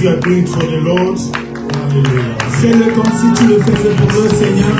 you are doing for the Lord. Hallelujah. Fais-le comme si tu le faisais pour le Seigneur.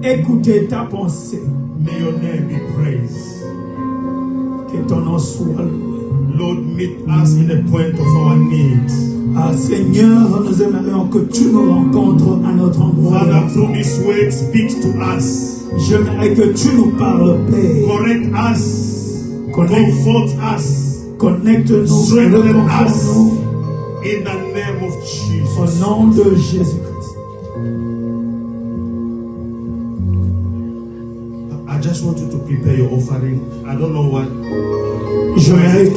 Écoutez ta pensée. May your name be praised. Que ton nom soit loué. Lord, meet us in the point of our needs. Ah, Seigneur, nous aimerions que tu nous rencontres à notre endroit. Father, through this word, speak to us. J'aimerais que tu nous parles, Père. Correct us. Comfort us. Connecte-nous. Strengthen us. In the name of Jesus. Au nom de Jésus-Christ. I just want you to prepare your offering. I don't know what. J'aimerais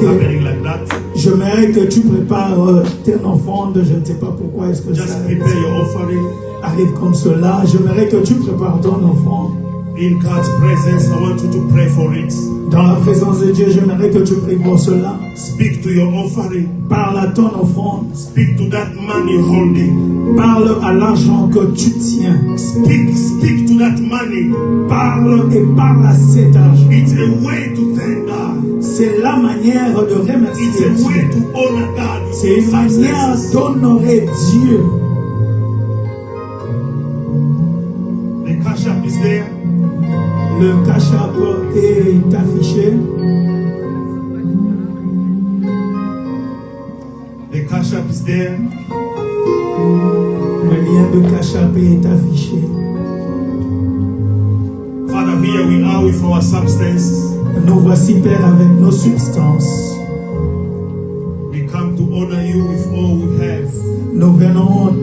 que tu prépares tes offrandes. Je ne sais pas pourquoi est-ce que just ça prepare your offering. Arrive comme cela. J'aimerais que tu prépares ton offrande. In God's presence, I want you to pray for it. Dans la présence de Dieu, j'aimerais que tu pries pour cela. Speak to your offering. Parle à ton offrande. Speak to that money holding. Parle à l'argent que tu tiens. Speak to that money. Parle et parle à cet argent. It's a way to thank God. C'est la manière de remercier It's a Dieu. way to honor God. C'est une manière d'honorer Dieu. The cash app is there. Le cash app est affiché. The cash app is there. Le lien de cash app est affiché. Father, here we are with our substance. Nous voici, Père, avec nos substances. We come to honor you with all we have. Nous venons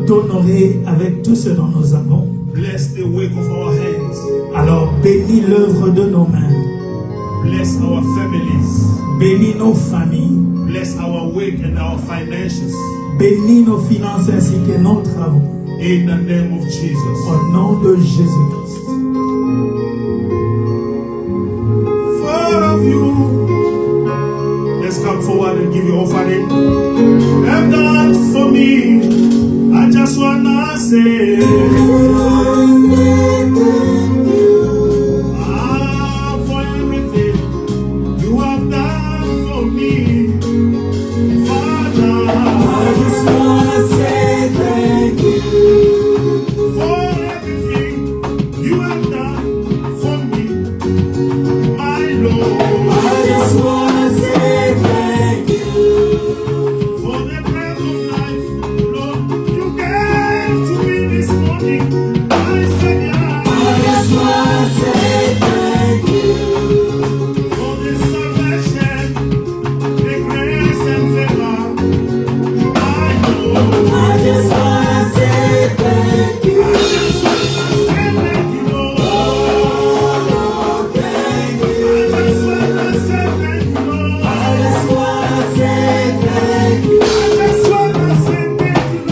t'honorer avec tout ce dont nous avons. Bless the work of our hands. Alors bénis l'œuvre de nos mains. Bless our families. Bénis nos familles. Bless our work and our finances. Bénis nos finances ainsi que nos travaux. In the name of Jesus. Au nom de Jésus-Christ. For of you. Let's come forward and give your offering. Have done for me. I just wanna say. For everything you have done for me. Father. I just wanna say thank you. For everything you have done for me, my Lord. I just wanna say thank you. For the breath of life, Lord, you gave to me this morning. I said, yeah. I just wanna say thank you. For the salvation, the grace and favor, my Lord. I just wanna say thank you. I just want to say thank you, Lord. Oh, thank you. I just want to say thank you, Lord. I just wanna say thank you. I just want to say thank you,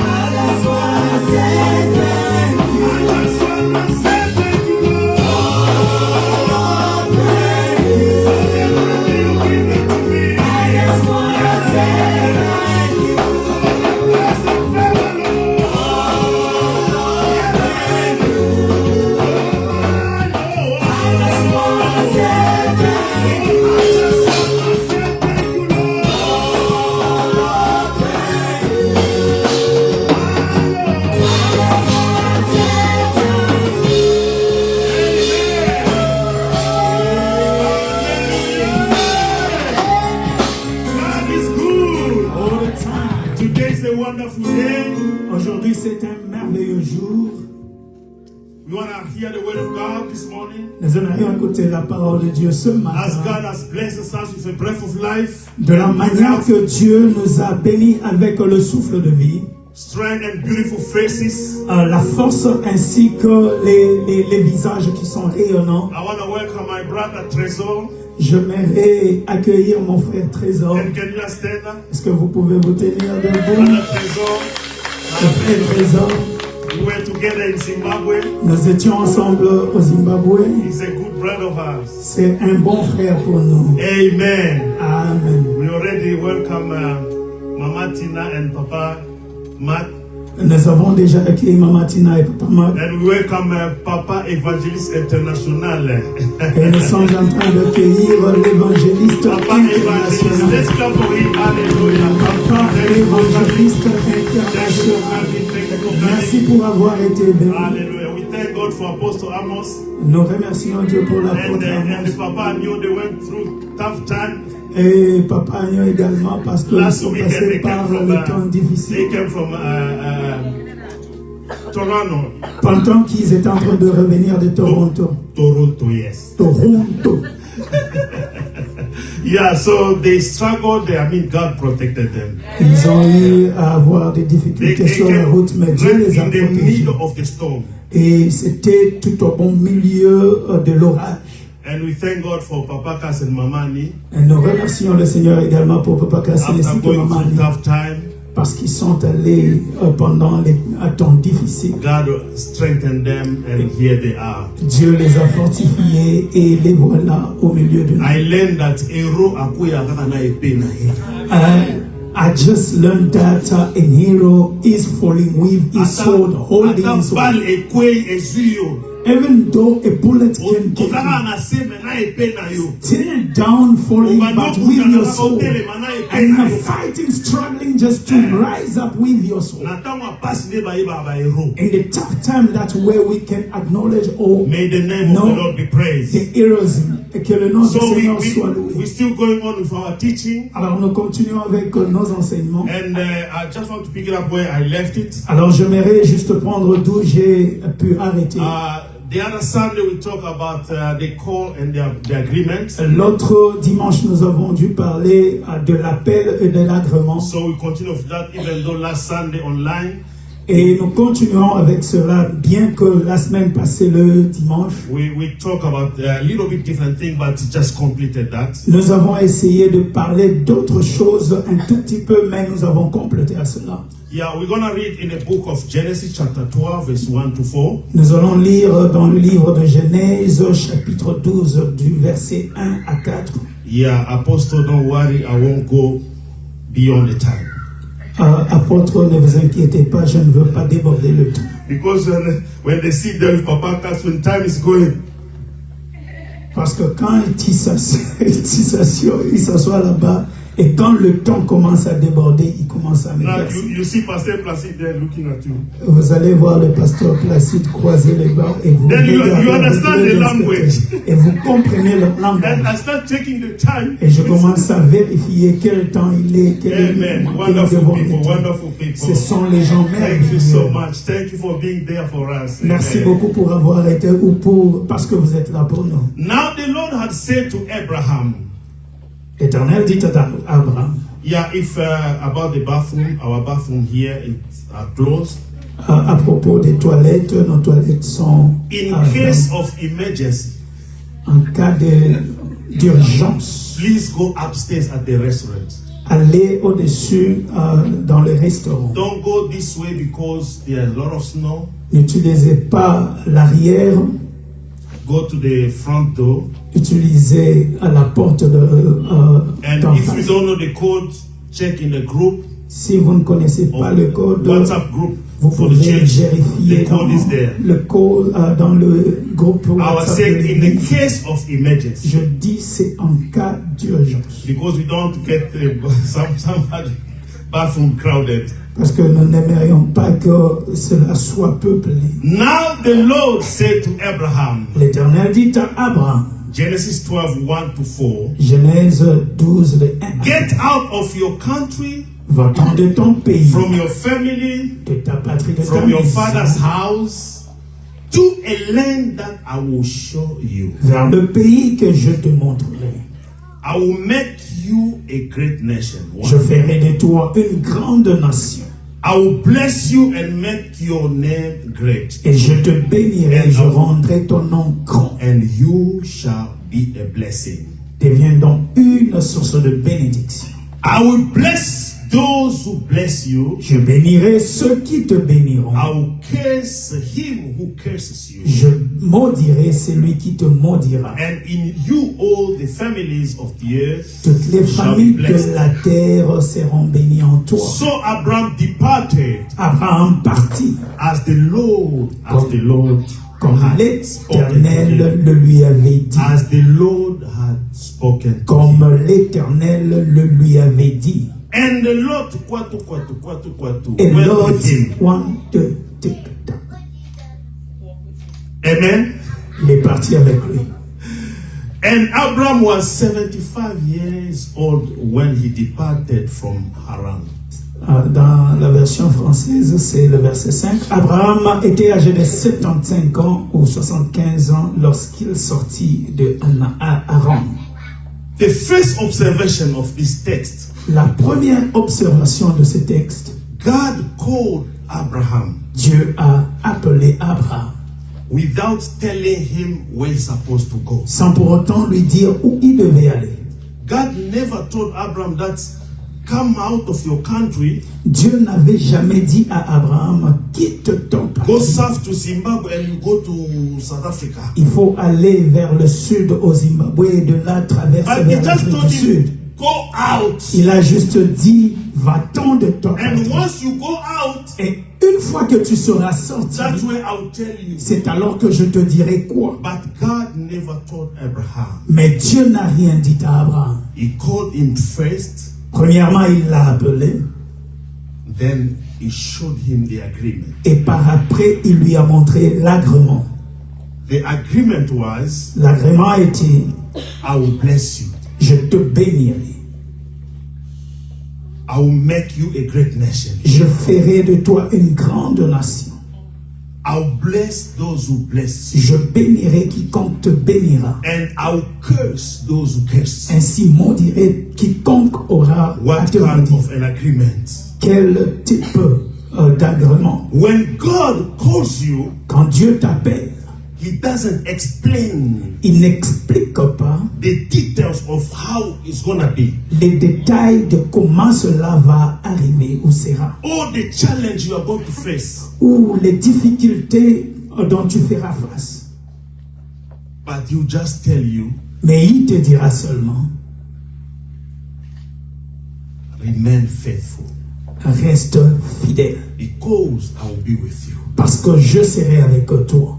I just wanna say thank you. I just want to say thank you, Lord. For everything you give it to me. I just wanna say thank you. Bless and favor, Lord. I just wanna say thank you. I just want to say thank you, Lord. God is good. All the time. Today is a wonderful day. Aujourd'hui, c'est un merveilleux jour. We want to hear the word of God this morning. Nous aimerions écouter la parole de Dieu ce As matin. God has blessed us with a breath of life, De la manière que Dieu nous a bénis avec le souffle de vie, strength and beautiful faces. la force ainsi que les visages qui sont rayonnants. I want to welcome my brother Trésor. J'aimerais accueillir mon frère Trésor. And can you stand up? Est-ce que vous pouvez vous tenir debout? Brother Trésor. Le frère Trésor, We were together in Zimbabwe. nous étions ensemble au Zimbabwe. He's a good brother of ours. C'est un bon frère pour nous. Amen. Amen. We already welcome Mama Tina and Papa Matt. Nous avons déjà accueilli Maman Tina et Papa Marc. And we welcome Papa Evangelist International. Et nous sommes en train d'accueillir l'évangéliste Papa Evangelist. international. Let's clap for him. Hallelujah. Papa évangéliste international. Merci pour avoir été béni. Hallelujah. We thank God for Apostle Amos. Nous remercions Dieu pour la And, faute and the Papa knew they went through tough time. et Papa Agnew également parce que nous Last sommes weekend passés they par came le temps from, difficile. they came from Toronto. Pendant qu'ils étaient en train de revenir de Toronto. Toronto, yes. Toronto. Yeah, so they struggled. God protected them. Ils ont eu à avoir des They difficultés sur la route, mais Dieu right les a in the protégés. middle of the storm. Et c'était tout au bon milieu de l'orage. And we thank God for Papa Cass and Mama Annie. Et nous remercions le Seigneur également pour Papa Kassi et After going Maman through Annie, tough time, parce qu'ils sont allés pendant les temps difficiles. God strengthened them, and here they are. Dieu les a fortifiés et les voilà au milieu de nous. I learned that hero akuya kaka na epe na ye. I just learned that a hero is falling with his sword, holding Ata his bal sword. ekwe ezuyo. Even though a bullet can get Ozaka you, na seme na epe na yo. still down falling, but with your sword. And Na fighting, struggling just to rise up with your sword. tango apasi ne ba yeba ba hero. In the tough time, that's where we can acknowledge all May the name of the Lord be praised. the heroism. Et que le nom du So Seigneur soit we're loué. still going on with our teaching, Alors nous continuons avec nos enseignements. and I just want to pick it up where I left it. Alors j'aimerais juste prendre d'où j'ai pu arrêter. The other Sunday we talk about the call and the agreement. L'autre dimanche, nous avons dû parler de l'appel et de l'agrément. So we continue with that, even though last Sunday online Et nous continuons avec cela, bien que la semaine passée, le dimanche, we talk about a little bit different thing, but just completed that. nous avons essayé de parler d'autres choses un tout petit peu, mais nous avons complété à cela. Yeah, we're going to read in the book of Genesis chapter 12, verse 1 to 4. Nous allons lire dans le livre de Genèse, chapitre 12, du verset 1 à 4. Yeah, Apostle, don't worry, I won't go beyond the time. Apôtre, ne vous inquiétez pas, je ne veux pas déborder le temps. Because when they sit there with Papa Cass, when time is going, Parce que quand il s'assoit là-bas, et quand le temps commence à déborder, il commence à me now casser. you see Pastor Placide there looking at you. Vous allez voir le pasteur Placide croiser les bras et vous Then you regardez understand avec the le language. respect. Et vous comprenez le Then langage. I start checking the time. Et je commence à vérifier quel temps il est, quel est le Amen. moment, quel est Wonderful devant people, le temps. wonderful people. Ce sont les gens Thank you so merveilleux. much. Thank you for being there for us. Merci Amen. beaucoup pour avoir été ou pour parce que vous êtes là pour nous. Now the Lord had said to Abraham, L'Éternel dit à Abraham, yeah, if about the bathroom, our bathroom here is closed. à propos des toilettes, nos toilettes sont In case of emergency, en cas d'urgence. please go upstairs at the restaurant. Allez au-dessus dans le restaurant. Don't go this way because there's a lot of snow. N'utilisez pas l'arrière, Go to the front door. utilisez la porte And d'en if you face. don't know the code, check in the group Si vous ne connaissez pas or le code, WhatsApp group vous for the pouvez church. vérifier The code is there. le code dans le groupe I was WhatsApp de saying in the l'église. case of emergency. Je dis c'est en cas d'urgence. Because we don't get some bathroom crowded. Parce que nous n'aimerions pas que cela soit peuplé. Now the Lord said to Abraham, L'Éternel dit à Abraham, Genesis 12, 1 to 4, Genèse 12, de 1 à get out of your country, va-t'en de ton pays, from your family, de ta patrie, de ta from your maison, father's house, to a land that I will show you. vers le pays que je te montrerai. I will make you a great nation. Je ferai de toi une grande nation. I will bless you and make your name great, Et je te bénirai, je rendrai ton nom grand. and you shall be a blessing. Deviens donc une source de bénédiction. I will bless those who bless you. Je bénirai ceux qui te béniront. I will curse him who curses you. Je maudirai celui qui te maudira. And in you all the families of the earth Toutes les shall be familles de blessed. la terre seront bénies en toi. So Abraham departed Abraham partit, as the Lord comme had spoken to l'Éternel him. le lui avait dit. As the Lord had spoken to him. Comme l'Éternel le lui avait dit. And the Lord kwatu, Et went Lot, with him. 1, 2, tic, tac. Amen. Il est parti avec lui. And Abraham was 75 years old when he departed from Haran. Dans la version française, c'est le verset 5. Abraham était âgé de 75 ans ou 75 ans lorsqu'il sortit de Haran. The first observation of this text, La première observation de ce texte, God called Abraham Dieu a appelé Abraham without telling him where he's supposed to go. sans pour autant lui dire où il devait aller. God never told Abraham that come out of your country, Dieu n'avait jamais dit à Abraham, quitte ton go pays. south to Zimbabwe and you go to South Africa. Il faut aller vers le sud au Zimbabwe et de là traverser But he vers just l'Afrique told du Sud. him, go out. Il a juste dit, va-t'en de ton And pays. once you go out, Et une fois que tu seras sorti, that's where I'll tell you. c'est alors que je te dirai quoi. But God never told Abraham. Mais Dieu n'a rien dit à Abraham. He called him first, Premièrement, il l'a appelé then he showed him the agreement. et par après, il lui a montré l'agrément. The agreement was, L'agrément était, I will bless you. je te bénirai. I will make you a great nation. Je ferai de toi une grande nation. I'll bless those who bless you. Je bénirai quiconque te bénira. And I'll curse those who curse you. Ainsi maudirai quiconque aura à What te kind maudire. of an agreement? Quel type d'agrément. When God calls you, Quand Dieu t'appelle, He doesn't explain il n'explique pas the details of how it's gonna be. les détails de comment cela va arriver ou sera, All the challenge you are going to face. ou les difficultés dont tu feras face. But He'll just tell you, Mais il te dira seulement, remain faithful, reste fidèle, because I will be with you. parce que je serai avec toi.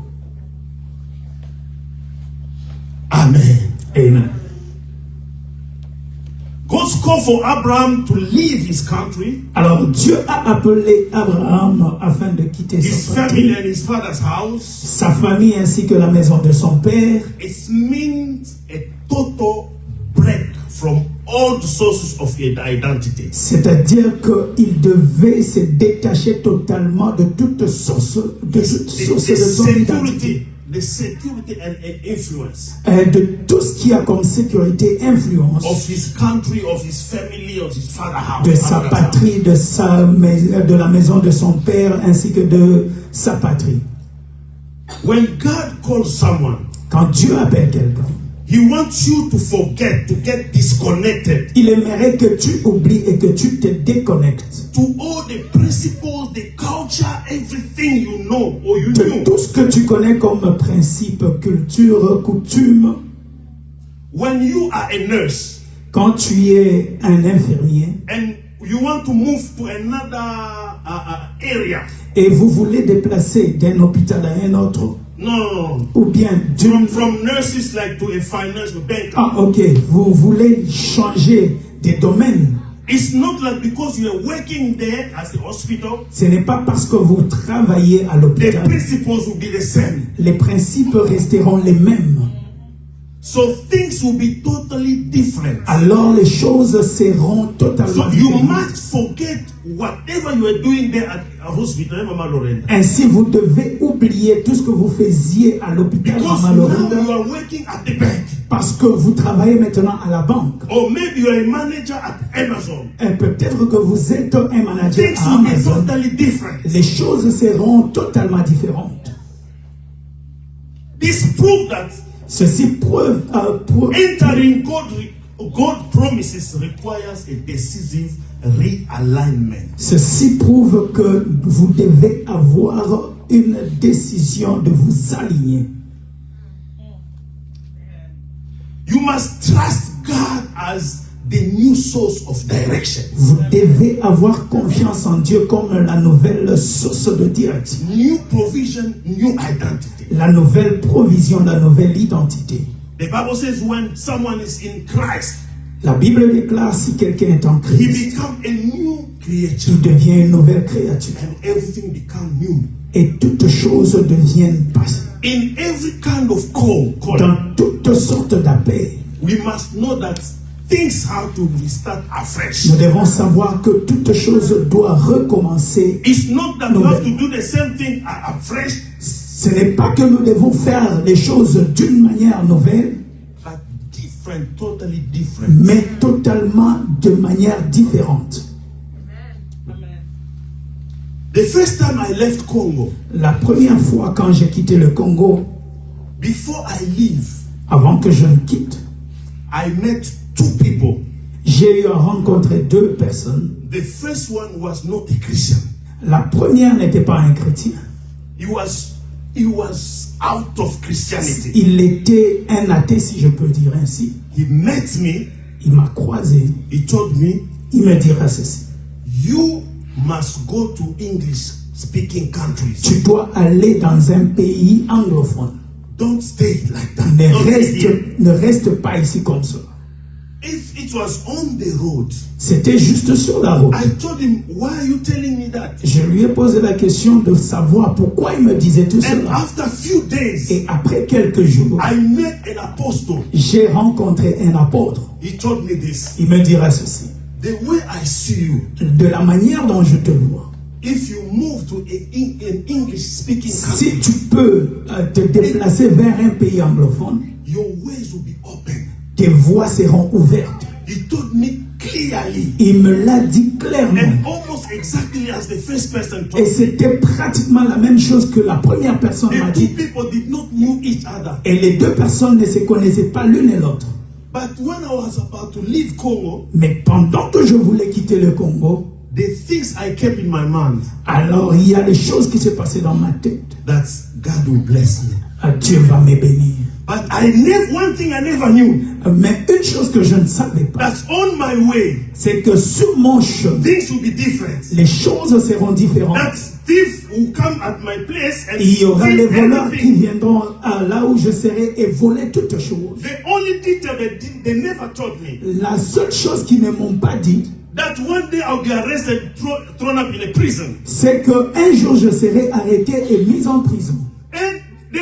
Amen. Amen. God's call for Abraham to leave his country, Alors Dieu a appelé Abraham afin de quitter his son family patrie, and his father's house. sa famille ainsi que la maison de son père. It means a total break from all the sources of identity. C'est-à-dire qu'il devait se détacher totalement de toute source de son identité. The security and influence De tout ce qui a comme sécurité, influence of his country, of his family, of his father's house. de sa patrie, de la maison de son père ainsi que de sa patrie. When God calls someone, Quand Dieu appelle quelqu'un, He wants you to forget, to get disconnected il aimerait que tu oublies et que tu te déconnectes to all the principles, the culture, everything you know or you de knew. tout ce que tu connais comme principe, culture, coutume. When you are a nurse Quand tu es un infirmier and you want to move to another area, et vous voulez déplacer d'un hôpital à un autre, no, ou bien d'une... from nurses like to a financial banker. Ah, ok, vous voulez changer des domaines. It's not like because you are working there as a hospital, Ce n'est pas parce que vous travaillez à the l'hôpital. principles will be the same. Les principes resteront les mêmes. So things will be totally different. Alors les choses seront totalement So you différentes. must forget whatever you are doing there at a hospital, Mama Lorena. Ainsi, vous devez oublier tout ce que vous faisiez à l'hôpital, Because Mama now Lorinda, you are working at the bank. parce que vous travaillez maintenant à la banque. Or maybe you are a manager at Amazon. Et peut-être que vous êtes un manager Things à will be Amazon. totally different. Les choses seront totalement différentes. This proves that Ceci prouve, entering God promises requires a decisive realignment. ceci prouve que vous devez avoir une décision de vous aligner. You must trust God as the new source of direction. Vous devez avoir confiance en Dieu comme la nouvelle source de direction. New provision, new identity. La nouvelle provision, la nouvelle identité. The Bible says when someone is in Christ, La Bible déclare si quelqu'un est en he Christ, becomes a new creature. il devient une nouvelle créature. And everything becomes new. Et toutes choses deviennent passées. In every kind of call, Dans toutes sortes d'appels, we must know that things have to restart afresh. nous devons savoir que toutes choses doivent recommencer. It's not that you have to do the same thing afresh, Ce n'est pas que nous devons faire les choses d'une manière nouvelle, but different, totally different. mais totalement de manière différente. The first time I left Congo, La première fois quand j'ai quitté le Congo, before I leave, avant que je ne quitte, I met two people. j'ai eu à rencontrer deux personnes. The first one was not a Christian. La première n'était pas un chrétien. He was out of Christianity. Il était un athée, si je peux dire ainsi. He met me. Il m'a croisé. He told me, Il me dira ceci. you must go to English-speaking countries. Tu dois aller dans un pays anglophone. Don't stay like that. Ne Don't stay here. ne reste pas ici comme ça. If it was on the road, C'était juste sur la route. I told him, why are you telling me that? Je lui ai posé la question de savoir pourquoi il me disait tout And cela. after a few days, Et après quelques jours, I met an apostle. j'ai rencontré un apôtre. He told me this. Il me dira ceci. The way I see you, De la manière dont je te vois, if you move to an English-speaking si country, tu peux te déplacer vers un pays anglophone, your ways will be open. tes voies seront ouvertes. He told me clearly Il me l'a dit clairement. and almost exactly as the first person told Et me. c'était pratiquement la même chose que la première personne m'a The two dit. people did not know each other. Et les deux personnes ne se connaissaient pas l'une et l'autre. But when I was about to leave Congo, Mais pendant que je voulais quitter le Congo, the things I kept in my mind, alors il y a des choses qui se passaient dans ma tête. that God will bless me. Ah, Dieu va me bénir. But one thing I never knew, Mais une chose que je ne savais pas, that's on my way, c'est que sur mon chemin, things will be different. les choses seront différentes. That thief will come at my place and Il y aura steal des voleurs qui everything. viendront à là où je serai et voler toutes choses. The only detail they never told me, La seule chose qu'ils ne m'ont pas dit, that one day I'll be arrested, thrown up in a prison. c'est qu'un jour je serai arrêté et mis en prison. And the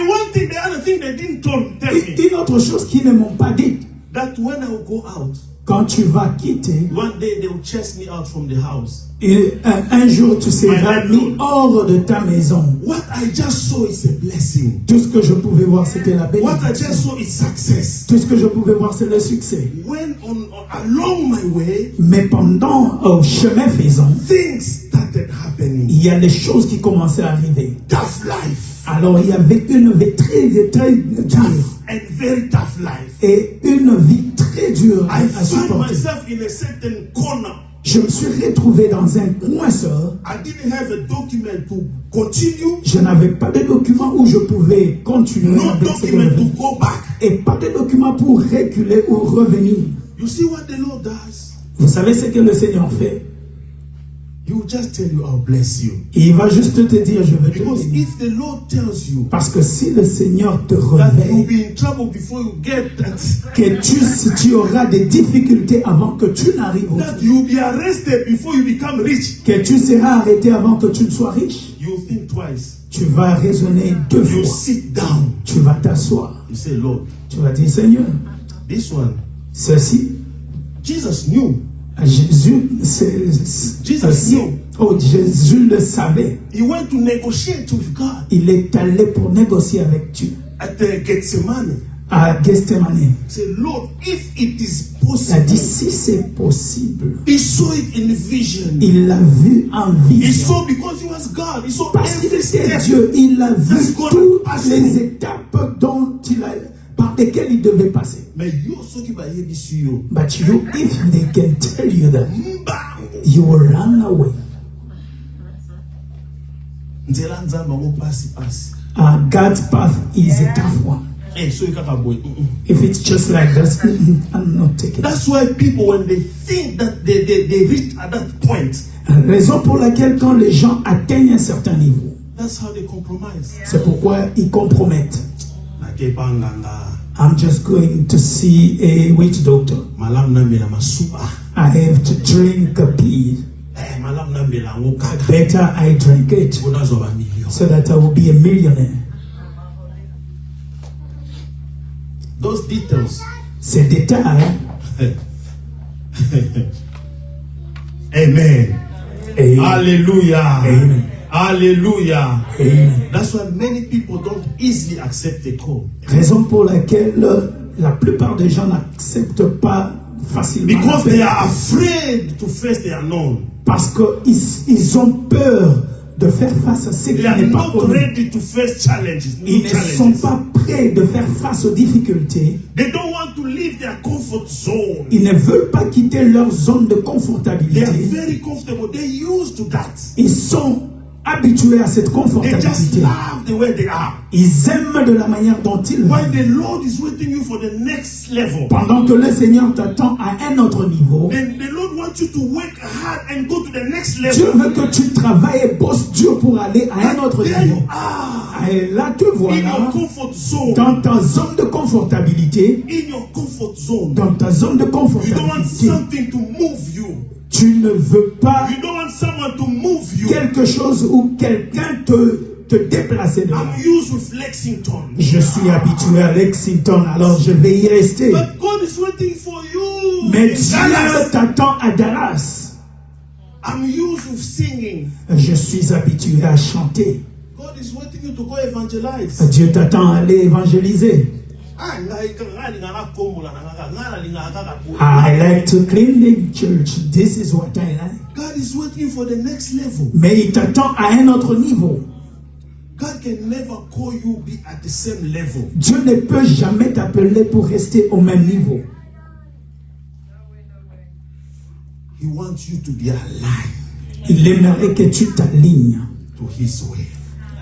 other thing they didn't tell Et me, une autre chose qu'ils ne m'ont pas dit, that when I will go out, quand tu vas quitter, one day they will chase me out from the house. et un jour tu seras mis hors de ta maison. What I just saw is a blessing. Tout ce que je pouvais voir, c'était la What I bénédiction. just saw is success. Tout ce que je pouvais voir, c'est le succès. When along my way, Mais pendant, au chemin faisant, things started happening. il y a des choses qui commençaient à arriver. Tough life. Alors, il y avait une vie très dure. Tough and very tough life. Et une vie très dure I à found supporter. myself in a certain corner. Je me suis retrouvé dans un coin seul. I didn't have a document to continue, Je n'avais pas de document où je pouvais continuer no avec ce document to revenu. go back. Et pas de document pour reculer ou revenir. You see what the Lord does? Vous savez ce que le Seigneur fait? He will just tell you, I'll bless you. Il va juste te dire, je vais te Because bénir. if the Lord tells you Parce que si le Seigneur te that you'll réveille, be in trouble before you get that, que tu auras des difficultés avant que tu n'arrives au that you'll be arrested before you become rich, que tu seras arrêté avant que tu ne sois riche, you'll think twice. tu vas raisonner deux You fois. sit down. Tu vas t'asseoir. You say, Lord, Tu vas dire, Seigneur, this one, ceci, Jesus knew. Jésus, Jesus knew. oh, Jésus le savait. He went to negotiate with God Il est allé pour négocier avec Dieu at Gethsemane. à Gethsemane. Say, Lord, if it is Il a dit, possible. si c'est possible, He saw it in vision. il l'a vu en He vision. saw because he was God. He saw Parce qu'il every était step. Dieu, il a vu That's God toutes passing. les étapes par lesquelles il devait passer. Mais you also keep a heavy CEO. But you, if they can tell you that, Bang! you will run away. Nzela nzamba ngo pasi pasi. God's path is a tough one. So you can't boy. If it's just like that, I'm not taking it. That's why people, when they think that they reach at that point, Raison pour laquelle quand les gens atteignent un certain niveau, that's how they compromise. c'est pourquoi ils compromettent. Nakepanganga, I'm just going to see a witch doctor. malam nambela masuba. I have to drink a pee. Malam nambela ngo kaka. Better I drink it Unazo ba million. so that I will be a millionaire. Those details. Ces détails, Amen. et, Hallelujah. Amen. Hallelujah. et That's why many people don't easily accept the call. raison pour laquelle la plupart des gens n'acceptent pas facilement Because l'appel. they are afraid to face the unknown. Parce qu'ils ont peur de faire face à ce qui They are n'est pas not connu. ready to face challenges. Ils New ne sont challenges. pas prêts de faire face aux difficultés. They don't want to leave their comfort zone. Ils ne veulent pas quitter leur zone de They are confortabilité. very comfortable. They're used to that. Ils sont habitués à cette They just confortabilité. love the way they are. Ils aiment de la manière dont ils While vivent. the Lord is waiting you for the next level, Pendant que le Seigneur t'attend à un autre niveau, then the Lord wants you to work hard and go to the next Dieu level. veut que tu travailles et bosses dur pour aller à un autre There niveau. you are, Et là, te in your voilà comfort zone. dans ta zone de confortabilité. In your comfort zone. Dans ta zone de You don't want confortabilité, something to move you. tu ne veux pas You don't want someone to move you. quelque chose ou quelqu'un te déplacer de là. I'm used with Lexington. Je suis habitué à Lexington, alors je vais y rester. But God is waiting for you. Mais in Dieu Dallas. t'attend à Dallas. I'm used with singing. Je suis habitué à chanter. God is waiting you to go evangelize. Dieu t'attend à aller évangéliser. I like to clean the church. This is what I like. God is waiting for the next level. Mais il t'attend à un autre niveau. God can never call you be at the same level. Dieu ne peut jamais t'appeler pour rester au même niveau. He wants you to be aligned Il aimerait que tu t'alignes to His way.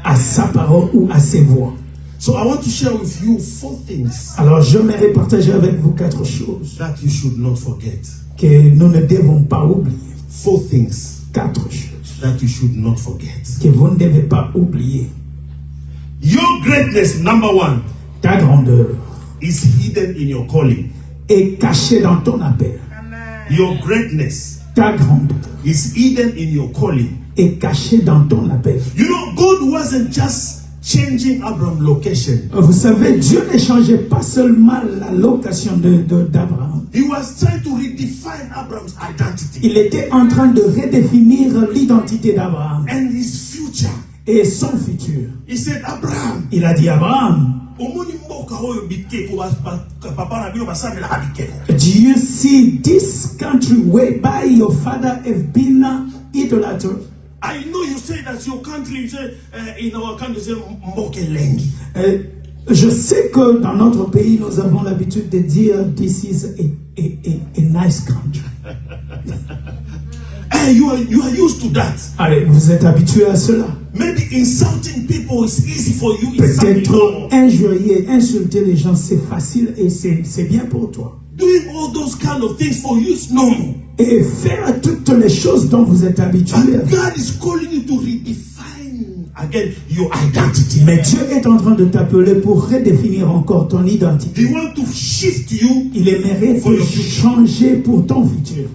à sa parole ou à ses voies. So I want to share with you 4 things Alors j'aimerais partager avec vous 4 choses that you should not forget. que nous ne devons pas oublier. 4 things 4 choses that you should not forget. que vous ne devez pas oublier. Your greatness, number 1, Ta grandeur is hidden in your calling. est cachée dans ton appel. Your greatness Ta grandeur is hidden in your calling. est cachée dans ton appel. You know, God wasn't just changing Abraham's location. Vous savez, Dieu ne changeait pas seulement la location d'Abraham. He was trying to redefine Abraham's identity Il était en train de redéfinir l'identité d'Abraham and his future. et son futur. He said, Abraham, Il a dit à Abraham, do you see this country whereby your father have been idolater? I know you say that your country, you say, in our country, you say, Mbokelengi. Je sais que dans notre pays, nous avons l'habitude de dire this is a nice country. Hey, you are used to that. Allez, vous êtes habitué à cela. Maybe insulting people is easy for you. It's something Peut-être normal. injurier, insulter les gens, c'est facile et c'est bien pour toi. Doing all those kind of things for you is normal. Et faire toutes les choses dont vous êtes habitué. But God is calling you to redefine again your identity. Mais Dieu est en train de t'appeler pour redéfinir encore ton identité. He wants to shift you. Il aimerait te changer pour ton futur.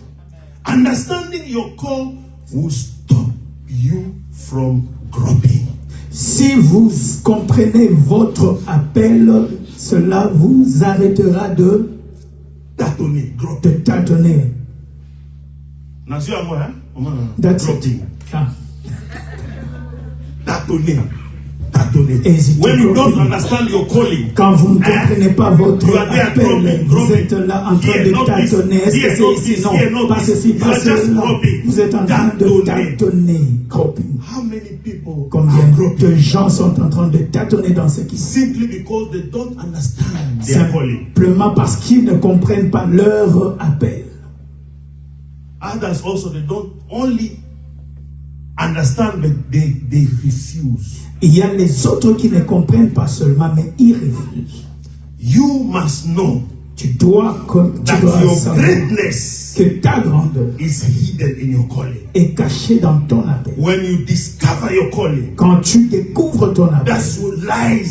Understanding your call will stop you from groping. Si vous comprenez votre appel, cela vous arrêtera de Tâtonner, de groping. tâtonner. Nation à moi, hein? That's it. Groping. Ah. Tâtonner. Tâtonner. Hésiter, When you don't groping. understand your calling, Quand vous ne comprenez pas votre You are there appel, groping, vous groping. êtes là en train Here, de not this. tâtonner. Est-ce Here, que not c'est this. ici? Non, Here, not pas this. ceci, You pas are just cela. groping. Vous êtes en train de Tâtonner. tâtonner, groping. how many people Combien are groping de gens sont en train de tâtonner dans ce qui se simply because they don't understand their calling? simplement parce qu'ils ne comprennent pas leur appel. Others also, they don't only understand, but they refuse. Il y a les autres qui ne comprennent pas seulement, mais ils refusent. You must know Tu dois that your savoir greatness que ta grandeur is hidden in your calling. est cachée dans ton appel. When you discover your calling, Quand tu découvres ton appel, that's where lies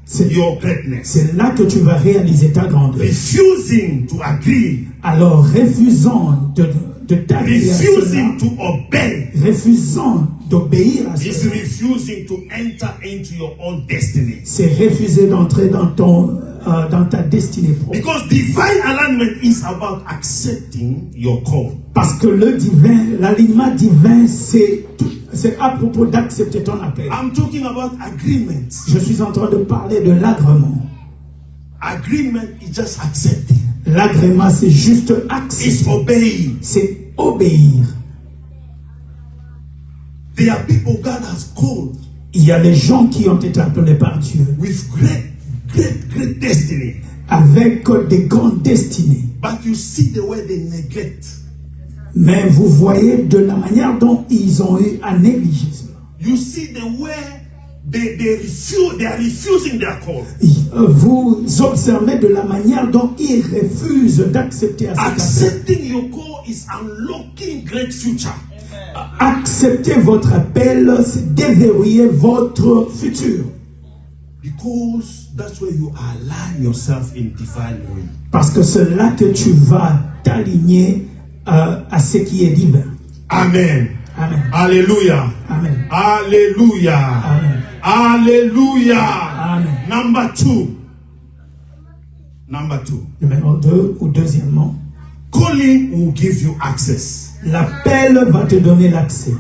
c'est your greatness. c'est là que tu vas réaliser ta grandeur. Refusing to agree, Alors, refusant de t'agréer à refusing cela, to obey, refusant d'obéir à is cela, refusing to enter into your own destiny. c'est refuser d'entrer dans ta destinée propre. Because divine alignment is about accepting your call. Parce que l'alignement divin, c'est à propos d'accepter ton appel. I'm talking about agreement. Je suis en train de parler de l'agrément. Agreement is just accepting. L'agrément, c'est juste It's accepter. obeying. C'est obéir. There are people God has called Il y a des gens qui ont été appelés par Dieu with great destiny. avec des grandes destinées. But you see the way they neglect. Mais vous voyez de la manière dont ils ont eu à négliger cela. You see the way they are refusing their call. Vous observez de la manière dont ils refusent d'accepter cet appel. Accepting your call is unlocking great future. Accepter votre appel, c'est déverrouiller votre futur. Because that's where you align yourself in divine way. Parce que c'est là que tu vas t'aligner à ce qui est divin. Amen. Amen. Hallelujah. Amen. Hallelujah. Amen. Hallelujah. Amen. Number two. Numéro 2 ou deuxièmement, Calling will give you access. l'appel va te donner l'accès.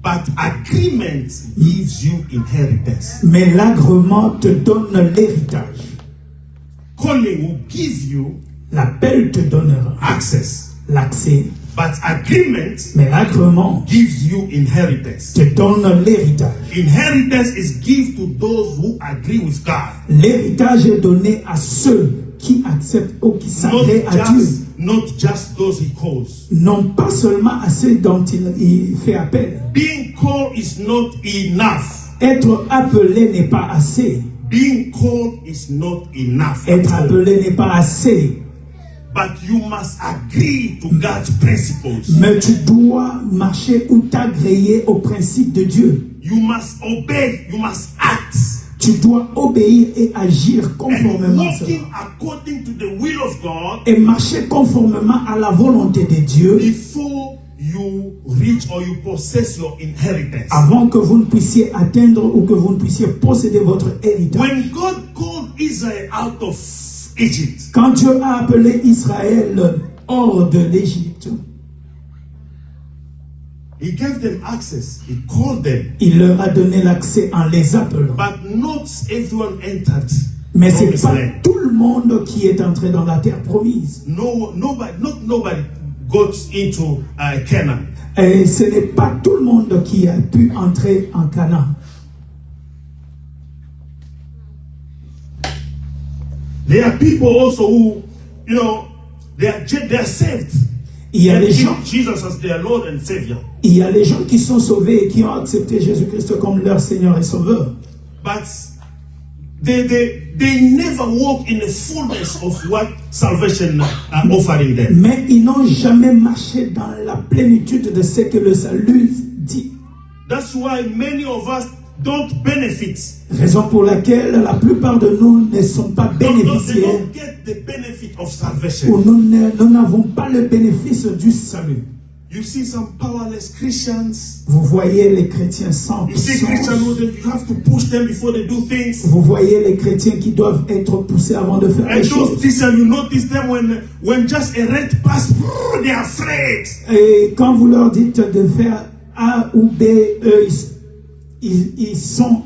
But agreement gives you inheritance. Mais l'agrément te donne l'héritage. Calling will give you L'appel te donnera access. l'accès. But But agreement Mais l'agrément gives you inheritance. te donne l'héritage. Inheritance is given to those who agree with God. L'héritage est donné à ceux qui acceptent ou qui s'agréent à Dieu. Not just those he calls. Non pas seulement à ceux dont il fait appel. Being called is not enough. Être appelé n'est pas assez. Being called is not enough. Être appelé n'est pas assez. But you must agree to God's principles. Mais tu dois marcher ou t'agréer aux principes de Dieu. You must obey. You must act. Tu dois obéir et agir And conformément à cela. walking according to the will of God Et marcher conformément à la volonté de Dieu before you reach or you possess your inheritance. avant que vous ne puissiez atteindre ou que vous ne puissiez posséder votre héritage. When God called Israel out of Egypt, Quand Dieu a appelé Israël hors de l'Égypte, he gave them access. He called them. il leur a donné l'accès en les appelant. But not everyone entered Mais ce n'est promised pas land. tout le monde qui est entré dans la terre promise. Nobody got into Canaan. Et ce n'est pas tout le monde qui a pu entrer en Canaan. There are people also who, they are saved. Il y a And les gens, Jesus as their Lord and Savior. il y a les gens qui sont sauvés et qui ont accepté Jésus-Christ comme leur Seigneur et Sauveur. But they never walk in the fullness of what salvation offering them. Mais ils n'ont jamais marché dans la plénitude de ce que le salut dit. That's why many of us don't benefit. Raison pour laquelle la plupart de nous ne sont pas They bénéficiaires don't get the benefit of salvation. ou nous n'avons pas le bénéfice du salut. You see some powerless Christians. Vous voyez les chrétiens sans You see Christians puissance. who you have to push them before they do things. Vous voyez les chrétiens qui doivent être poussés avant de faire And les those choses. Christians, you notice them when just a red pass, they're afraid. Et quand vous leur dites de faire A ou B, eux, ils sont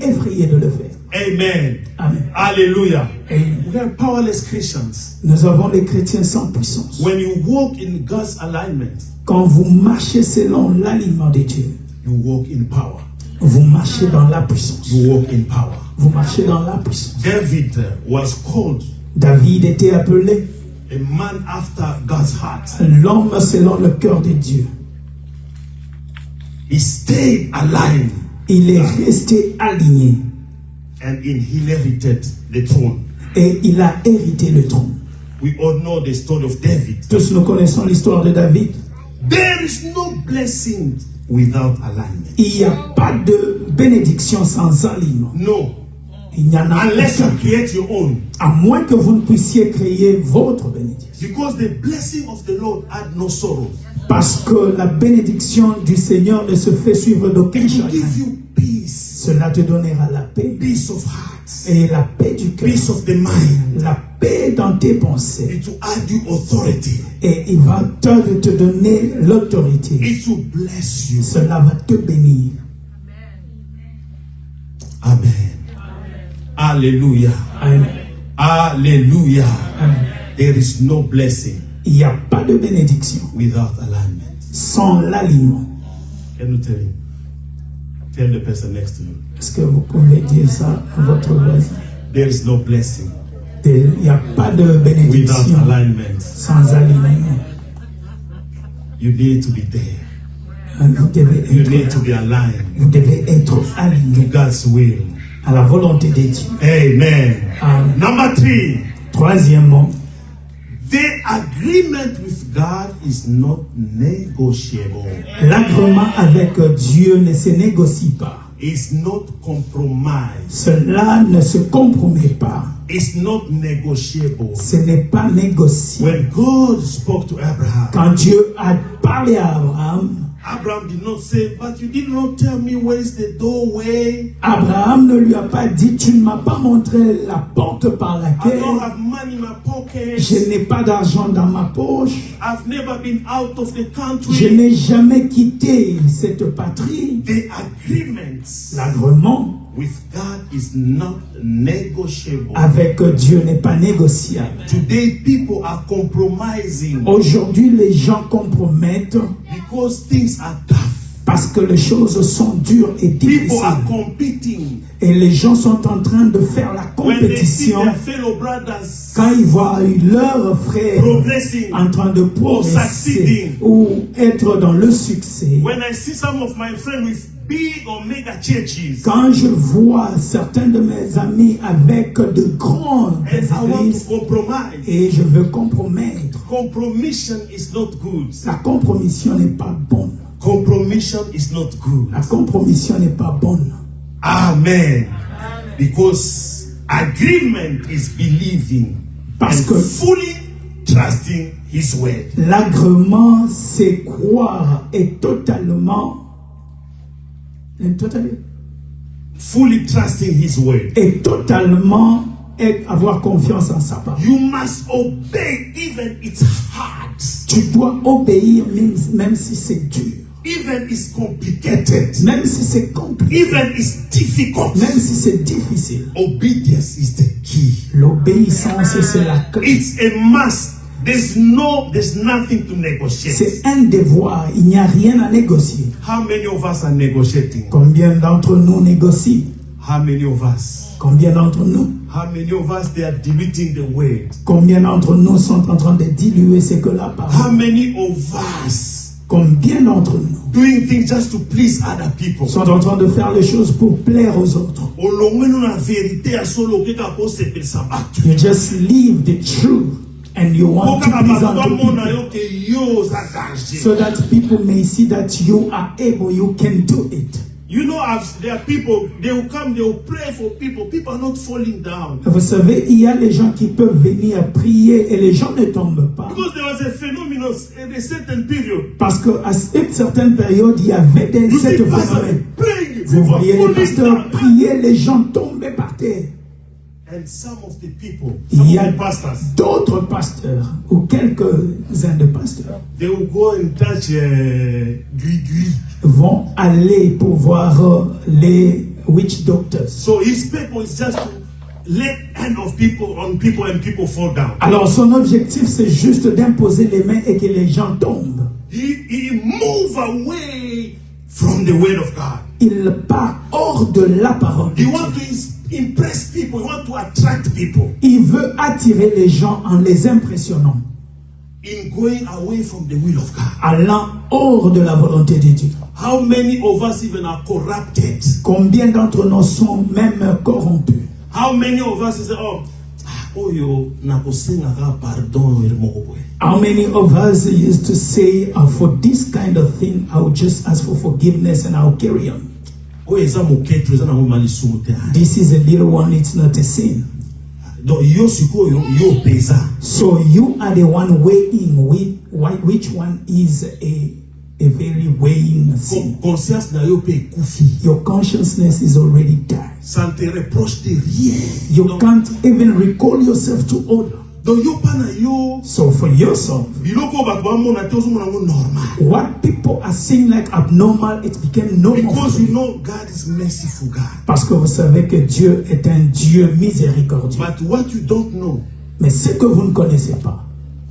effrayés de le faire. Amen. Amen. Hallelujah. Amen. We are powerless Christians. Nous avons les chrétiens sans puissance. When you walk in God's alignment, Quand vous marchez selon l'alignement de Dieu, you walk in power. vous marchez dans la puissance. You walk in power. Vous marchez dans la puissance. David was called David était appelé a man after God's heart. l'homme selon le cœur de Dieu. He stayed aligned Il est resté aligné and inherited the throne. et il a hérité le trône. We all know the story of David. Tous nous connaissons l'histoire de David. There is no blessing without alignment. Il n'y a pas de bénédiction sans alignement. No. Il n'y en a Unless you aucun. create your own. À moins que vous ne puissiez créer votre bénédiction. Because the blessing of the Lord had no sorrow. Parce que la bénédiction du Seigneur ne se fait suivre d'aucun It will chagrin. give you peace. Cela te donnera la paix Peace of heart. et la paix du cœur. Peace of the mind. La paix dans tes pensées. It will add you authority. Et il va te donner l'autorité. It will bless you. Cela va te bénir. Amen. Hallelujah. Amen. Hallelujah. Amen. There is no blessing Il n'y a pas de bénédiction without alignment. sans l'alignement. Can you tell him? Tell the person next to you. Est-ce que vous pouvez dire ça à votre voisin? There is no blessing Il n'y a pas de without bénédiction alignment. sans alignement. You need to be there. Vous devez You être, need to be aligned vous devez être to aligné God's will. à la volonté de Dieu. Amen. Amen. Number 3. Troisièmement, The agreement with God is not negotiable. l'agrément avec Dieu ne se négocie pas. It's not compromised. Cela ne se compromet pas. It's not negotiable. Ce n'est pas négocié. When God spoke to Abraham, Quand Dieu a parlé à Abraham, Abraham did not say, but you did not tell me where is the doorway. Abraham ne lui a pas dit, tu ne m'as pas montré la porte par I laquelle don't have money in my pocket. je n'ai pas d'argent dans ma poche. I've never been out of the Je country. n'ai jamais quitté cette patrie. The agreements L'agrément with God is not negotiable. avec Dieu n'est pas négociable. Today people are compromising Aujourd'hui, les gens compromettent because things are tough. parce que les choses sont dures et People are difficiles. competing. Et les gens sont en train de faire la When they see compétition their fellow brothers quand ils voient leurs frères progressing, en train de progresser succeeding. ou être dans le succès. when I see some of my friends with big or mega churches, Quand je vois certains de mes amis avec de grandes and I want églises to compromise, et je veux compromettre, compromission is not good. la compromission n'est pas bonne. Compromission is not good. La compromission n'est pas bonne. Amen. Because agreement is believing Parce and que fully trusting His word. l'agrément, c'est croire et Fully trusting His word. totalement avoir confiance en sa parole. You must obey even it's hard. Tu dois obéir même si c'est dur, Even it's complicated. même si c'est compliqué, Even it's difficult. même si c'est difficile. Obedience is the key. L'obéissance, c'est la clé. It's a must. There's nothing to negotiate. C'est un devoir, il n'y a rien à négocier. How many of us are negotiating? Combien d'entre nous négocient? How many of us? Combien d'entre nous? How many of us they are diluting the word? Combien d'entre nous sont en train de diluer ce que la How parole? many of us Combien d'entre nous doing things just to please other people? sont en train de faire les choses pour plaire aux autres? Olongwenu na vérité ya solo keka po sepelisa bato. You just leave the truth and you want to Okaka please bato other bamona people yo ke yo za danger. so that people may see that you are able, you can do it. You know, there are people, they will come, they will pray for people. People are not falling down. Vous savez, il y a les gens qui peuvent venir prier et les gens ne tombent pas. Because there was a phenomenon in a certain period. Parce qu'à une certaine période, il y avait You cette see, pastor phénomène. praying, Vous people voyez les falling pasteurs down. prier, les gens tombaient par terre. And some of the people, some Il y of a the pastors, d'autres pasteurs ou quelques-uns de pasteurs they will go and touch Gui. vont aller pour voir les witch doctors. So his purpose is just to lay hand of people on people and people fall down. Alors son objectif, c'est juste d'imposer les mains et que les gens tombent. He move away from the word of God. Il part hors de la parole de He Dieu. want to impress people. He want to attract people. Il veut attirer les gens en les impressionnant, In going away from the will of God. allant hors de la volonté de Dieu. How many of us even are corrupted? Combien d'entre nous sont même corrompus? How many of us say, yo, nakosenga ka pardon irmokwe. How many of us used to say, for this kind of thing, I will just ask for forgiveness and I'll carry on. Oyo eza moketo eza na malisumu te. This is a little one, it's not a sin. Donc yo sikoyo yo pesa. So you are the one weighing which one is a very weighing sin. Conscience na yo pe ekufi. Your consciousness is already died. Ça ne te reproche de rien. You can't even recall yourself to order. Donc yo pa na yo So for yourself, biloko bato bamona te ozomona ngo normal. what people are seeing like abnormal, it became normal. Because For you you. know God is merciful God. Parce que vous savez que Dieu est un Dieu miséricordieux. But what you don't know, Mais ce que vous ne connaissez pas,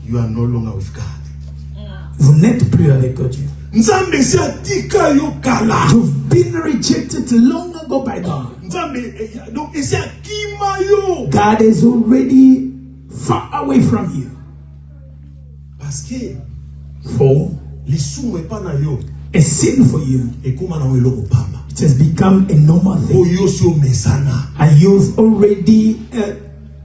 you are no longer with God. vous n'êtes plus avec Dieu. Nzambe si atika yo kala. You've been rejected long ago by God. Nzambe donc esi akima yo. God is already far away from you. Parce que For lisumu epa na yo a sin for you, ekoma na yo eloko pamba. it has become a normal thing. Oyo si omesana. And you've already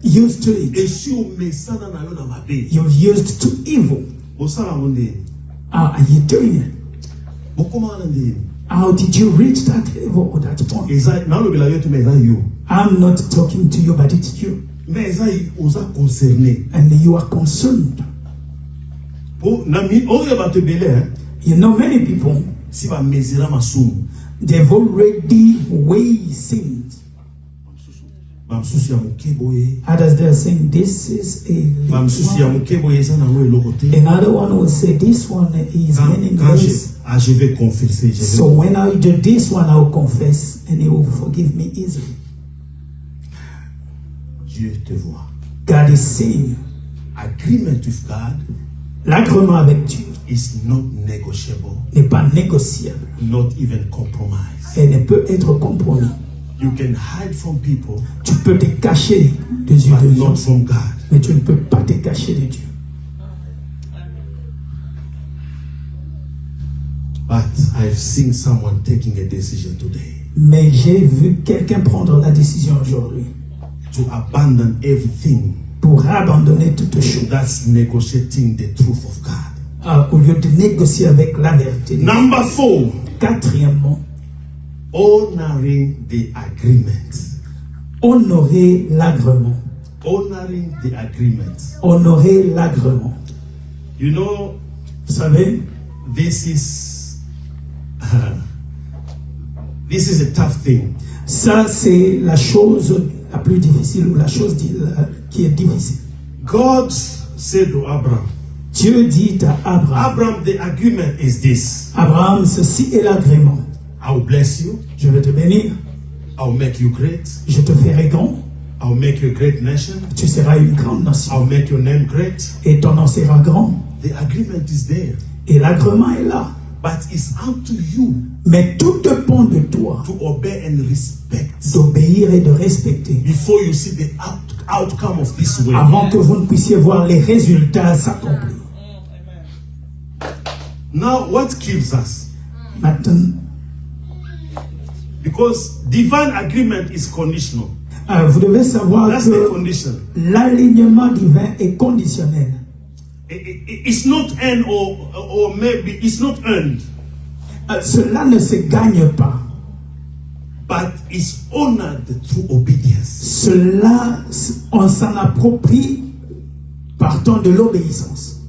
used to it. Esi omesana na yo na mabe. You've used to evil. Osala ngo ndeni. How are you doing it? Bokoma na ndeni. How did you reach that level or that point? Eza na lobela yo te me eza yo. I'm not talking to you, but it's you. Mais eza oza concerné. And you are concerned. Po na mi oyo bato ebele You know, many people, si ba mesura masumu. they've already weighed sins. Bamsusu ya moke boye. Others, they're saying, this is a Bamsusu ya little one. moke boye eza na ngo eloko te. Another one will say, this one is Quand meaningless. Ah, je vais confesser. So when I do this one, I'll confess and he will forgive me easily. Dieu te voit. God is seeing you. Agreement with God L'agrément avec Dieu is not negotiable, n'est pas négociable not even compromised. et ne peut être compromis. You can hide from people, Tu peux te cacher des yeux but de not gens, from God. mais tu ne peux pas te cacher de Dieu. But I've seen someone taking a decision today Mais j'ai vu quelqu'un prendre la décision aujourd'hui to abandon everything pour abandonner toute chose that's negotiating the truth of God. au lieu de négocier avec la vérité. Number 4, Quatrièmement, honoring the agreement. honorer l'agrément. Honoring the agreement. Honorer l'agrément. You know, Vous savez, this is a tough thing. ça c'est la chose la plus difficile ou la chose qui est difficile. God said to Abraham, Dieu dit à Abraham, Abraham, the agreement is this. Abraham, ceci est l'agrément. I will bless you. Je vais te bénir, I will make you great. je te ferai grand, I will make you a great nation. tu seras une grande nation I will make your name great. et ton nom sera grand. The agreement is there. Et l'agrément est là. But it's up to you Mais tout dépend de toi to obey and respect d'obéir et de respecter before you see the outcome of this way. avant que vous ne puissiez voir les résultats s'accomplir. Now, what kills us? Maintenant, Because divine agreement is conditional. vous devez savoir That's the que condition. l'alignement divin est conditionnel. It's not earned or maybe it's not earned, Cela ne se gagne pas. but it's honored through obedience. Cela, on s'en approprie partant de l'obéissance.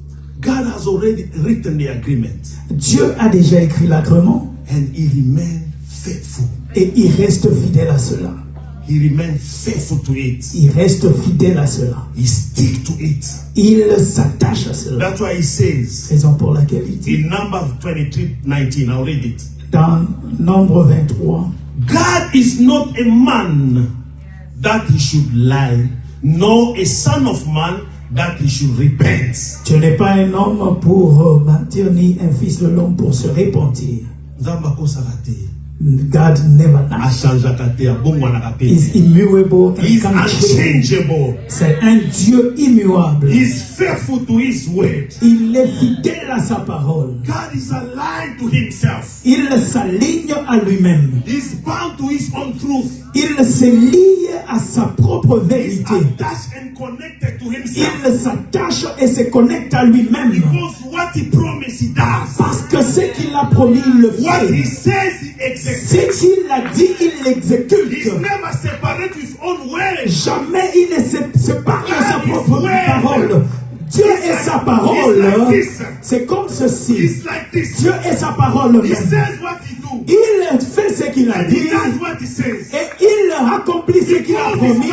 God has already written the agreement Dieu a déjà écrit l'agrément and He remains faithful. et il reste fidèle à cela. He remains faithful to it. Il reste fidèle à cela. He stick to it. Il s'attache à cela. That's why He says Raison pour laquelle il dit in Numbers 23:19, I'll read it. dans Nombre 23, God is not a man that He should lie, nor a son of man that He should repent. tu n'es pas un homme pour mentir ni un fils de l'homme pour se repentir. Nzambako sarate. God never lies. Achangeaka te, abongwanaka te. He's immutable and He's can't change. unchangeable. C'est un Dieu immuable. He's faithful to His word. Il est fidèle à sa parole. God is aligned to Himself. Il s'aligne à lui-même. He's bound to His own truth. Il se lie à sa propre He's vérité. attached and connected to Himself. Il s'attache et se connecte à lui-même. Because what He promised, He does. Parce que ce qu'il a promis, il le What He fait. says, He executes. Ce qu'il a dit, il He's l'exécute. never separate His own way. Jamais il ne se sépare de sa propre parole. Dieu est sa parole. C'est comme ceci. It's like this. Dieu est sa parole. He Même. says what He do. Il fait ce qu'il a And He dit does what He says. et il accomplit ce qu'il a promis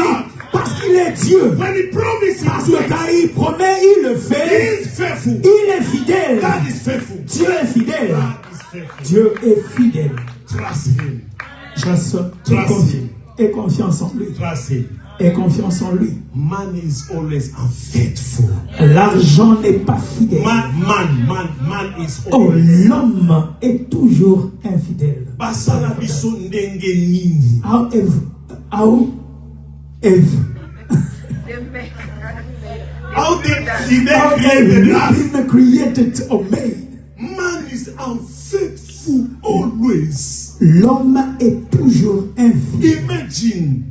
parce qu'il est Dieu. When He promises, Parce He que works. quand il promet, il le He fait. is faithful. Il est fidèle. God is faithful. Dieu est fidèle. God is faithful. Dieu est fidèle. Trust Him. Aie confiance en lui. Trust Him. Aie confiance en lui. Man is always unfaithful. L'argent n'est pas fidèle. Man is Oh, always. l'homme est toujours infidèle. Basala biso ndenge nini. However, How did He however created us? been created or made, Man is unfaithful always. l'homme est toujours infidèle. Imagine.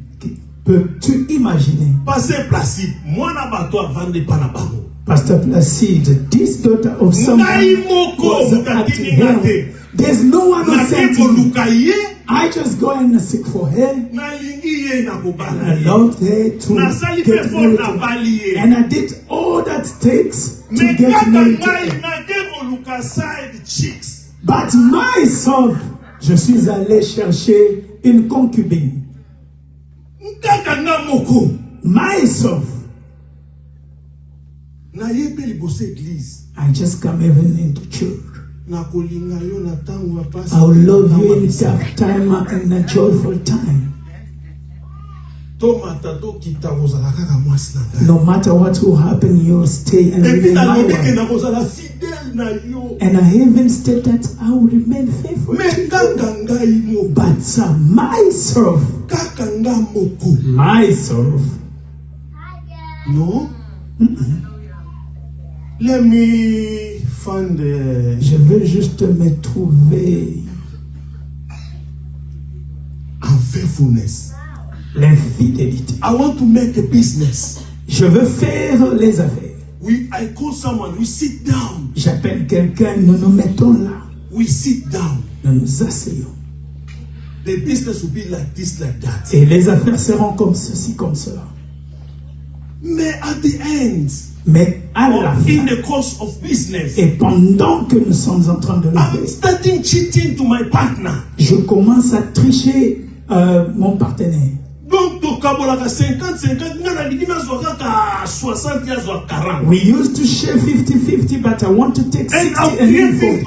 Peux-tu imaginer? Pasteur Placide, mwana bato avande pa na bango. Pastor Placide, this daughter of someone Ngai moko was at mukatini hell. ngate. There's no one who Nake sent me. koluka ye, I just go and seek for her. nalingi ye na I kobala ye. loved her to Nasali get pe married. na bali ye. And I did all that takes to Me get kaka married to ngai her. nake koluka side chicks. But myself, je suis allé chercher une concubine. Nkaka nga moko. Myself, Na ye pe liboso église. I just come even into church. I will love you in tough time and a joyful time. No matter what will happen, you stay and remain my wife. And I even state that I will remain faithful to you. But myself, no. Let me find je veux juste me trouver unfaithfulness. L'infidélité. I want to make a business. Je veux faire les affaires. I call someone, we sit down. J'appelle quelqu'un, nous nous mettons là. We sit down. Nous nous asseyons. The business will be like this, like that. Et les affaires seront comme ceci, comme cela. Mais at the end, mais à la fin, in the course of business, et pendant que nous sommes en train de le faire, I'm starting cheating to my partner. Je commence à tricher mon partenaire. Donc, 50-50, we used to share 50-50, but I want to take 60 and leave 40.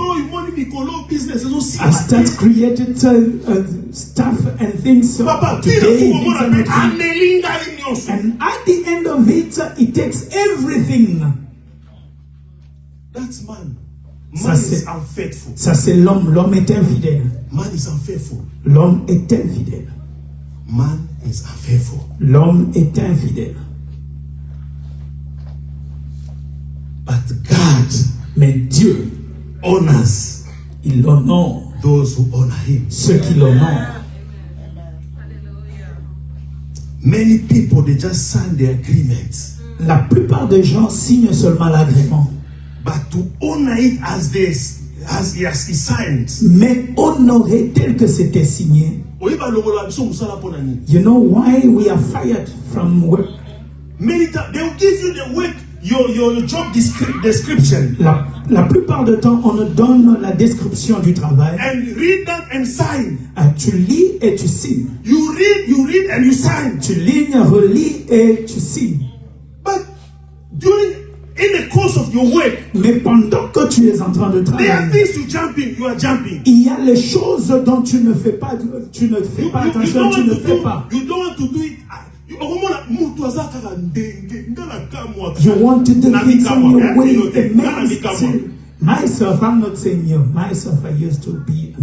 I start creating stuff and things today. And at the end of it, it takes everything. That's man. Man is unfaithful. Ça c'est l'homme. L'homme est infidèle. Man is unfaithful. L'homme est infidèle. Man is unfaithful. L'homme est infidèle. But God, mais Dieu, honors. Il honore those who honor Him. Ceux qui l'honorent. Many people, they just sign the agreement. La plupart des gens signent seulement l'agrément. But to honor it as this, as he signed. Mais honorer tel que c'était signé. You know why we are fired from work? Many times they will give you the work, your job description. La plupart du temps, on nous donne la description du travail. And read that and sign. Tu lis et tu signes. You read and you sign. Tu lis, relis et tu signes. But in the course of your work, mais pendant que tu es en train de travailler, there are things you jumping. Il y a les choses dont tu ne fais pas attention, tu ne fais pas. You don't want to do it. You want to do things in your way. Myself, I'm not saying you. Myself, I used to be.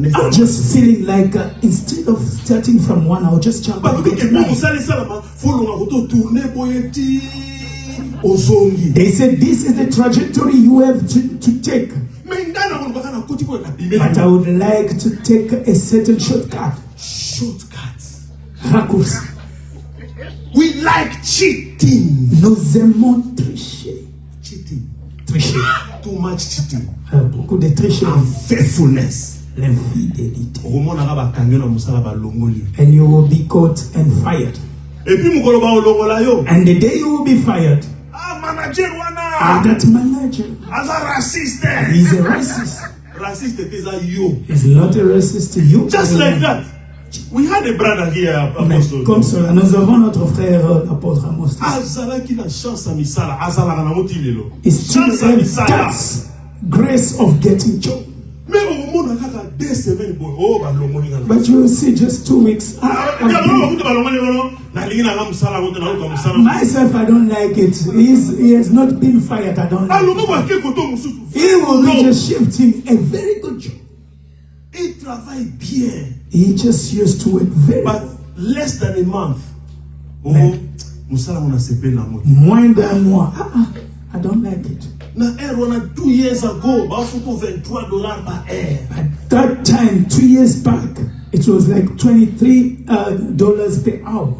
I'm just feeling like instead of starting from one, I'll just jump and go to nine. They said this is the trajectory you have to take. But I would like to take a certain shortcut. Raccourci. We like cheating. Nous aimons tricher. Tricher. Too much cheating. Beaucoup de tricherie. Unfaithfulness. L'infidélité. And you will be caught and fired. And the day you will be fired, that manager he's a racist. He's not a racist to you. Just like that. We had a brother here, Apostle. Comme cela, nous avons notre frère apôtre Amos. He still has that grace of getting job. But you will see just 2 weeks. Myself, I don't like it. He has not been fired. I don't like it. He will be just shifting a very good job. He just used to work very but less than a month. Moins d'un mois. I don't like it. Now, 2 years ago, about $23 per air. At that time, 2 years back, it was like $23 per hour.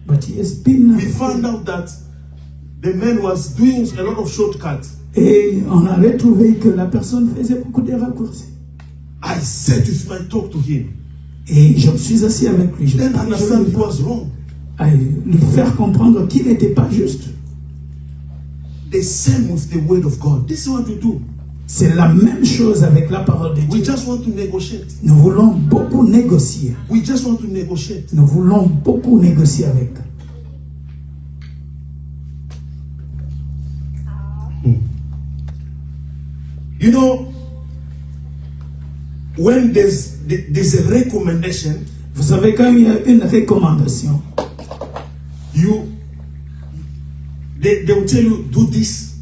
But he has been. We found out that the man was doing a lot of shortcuts. Et on a retrouvé que la personne faisait beaucoup de raccourcis. I said, if I talk to him, et je me suis assis avec lui. Then understand he was wrong. À lui faire comprendre qu'il n'était pas juste. The same with the word of God. This is what we do. C'est la même chose avec la parole de Dieu. We just want to negotiate. Nous voulons beaucoup négocier. We just want to negotiate. Nous voulons beaucoup négocier avec. You know, when there's a recommendation, vous savez, quand il y a une recommandation, they will tell you, do this.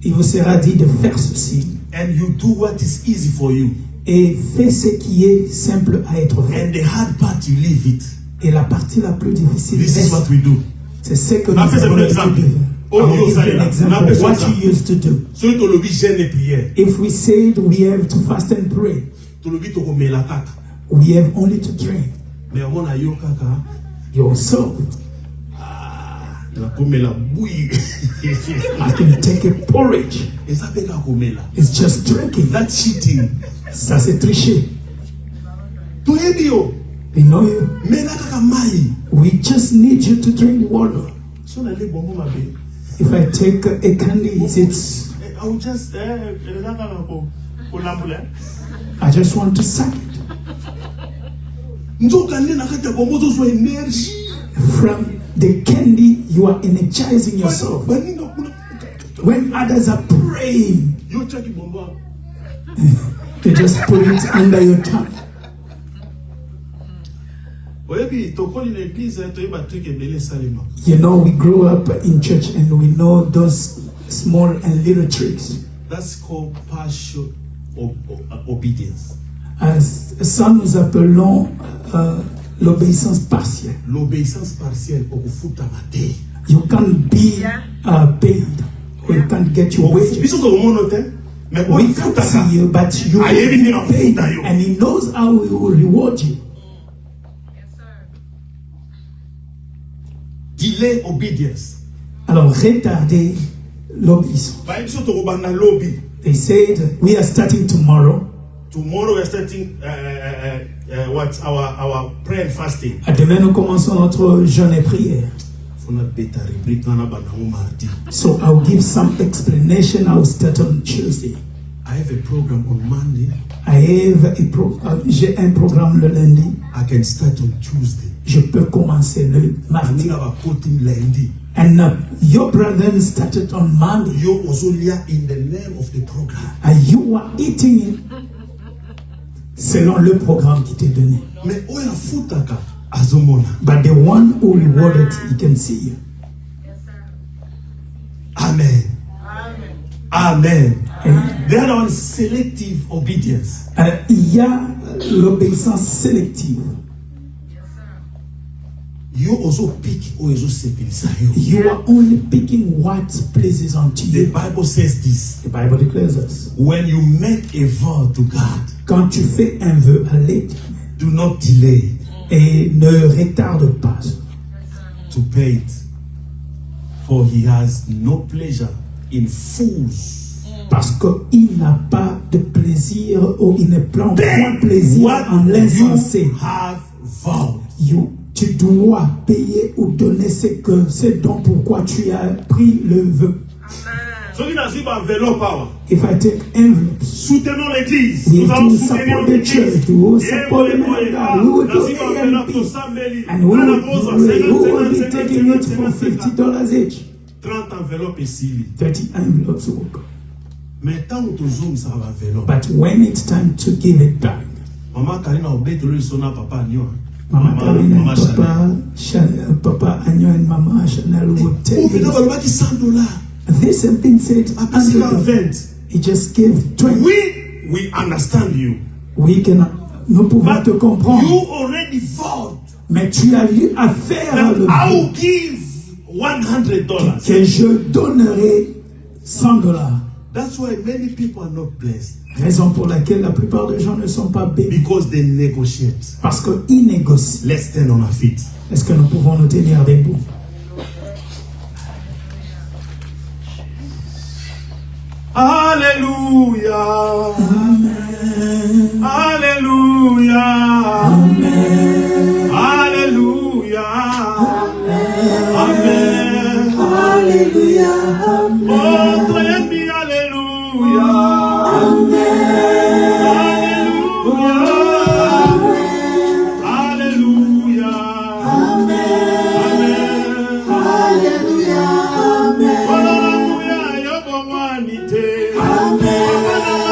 Il vous sera dit de faire ceci. And you do what is easy for you. Et fais ce qui est simple à être fait. And the hard part, you leave it. Et la partie la plus difficile, this is what we do. C'est ce que nous avons l'habitude de faire. I will give you an example of what you used to do. If we said we have to fast and pray, we have only to drink. Your soul, I can take a porridge. It's just drinking. That's cheating. Ça c'est tricher. We know you. We just need you to drink water. If I take a candy, it's I will just I just want to suck it. From the candy, you are energizing yourself. When others are praying, you just put it under your tongue. You know, we grew up in church and we know those small and little tricks. That's called partial obedience. Ça nous appelons l'obéissance partielle. L'obéissance partielle, you can't be paid or you can't get your wages. We can't see you, but you will be paid, and he knows how he will reward you. Delay obedience. Alors, retarder l'obéissance. They said, we are starting tomorrow. Tomorrow we are starting our prayer and fasting. Demain, nous commençons notre jeûne et prière. So I'll give some explanation. I'll start on Tuesday. I have a program on Monday. J'ai un programme le lundi. I can start on Tuesday. Je peux commencer le mardi. And your brother started on Monday. You also in the name of the program. And you are eating selon le programme qui t'est donné. But the one who rewarded, he can see you. Amen. Amen. Amen. The other one is selective obedience. Il y a l'obéissance sélective. You also pick or you are only picking what pleases unto you. The Bible says this. The Bible declares us. When you make a vow to God, quand tu fais un vœu à l'Éternel, do not delay. Et ne retarde pas to pay it, for he has no pleasure in fools. Parce qu'il n'a pas de plaisir ou il ne prend point plaisir en l'insensé. Tu dois payer ou donner ce dont pourquoi tu as pris le vœu. If I take envelopes, soutenons l'église. Nous allons soutenir l'église. We will support the man of God. We will do AMP. And we will be taking it for $50 each. 30 enveloppes ici. 30 envelopes will go. But when it's time to give it back, Mama Karina Papa Agnew and Mama Chanel would tell you this has been said. He just gave 20. We understand you. Nous pouvons te comprendre. You already vowed. Mais tu as eu à faire le I will give $100. Que je donnerai $100. That's why many people are not blessed. Raison pour laquelle la plupart des gens ne sont pas bénis. Because they negotiate. Parce qu'ils négocient. Let's stand on our feet. Est-ce que nous pouvons nous tenir debout? Alléluia. Amen. Alléluia. Amen. Alléluia. Amen. Amen. Alléluia. Amen. Oh, très bien, alléluia. Alléluia. Amen. Alléluia. Amen. Alléluia. Amen.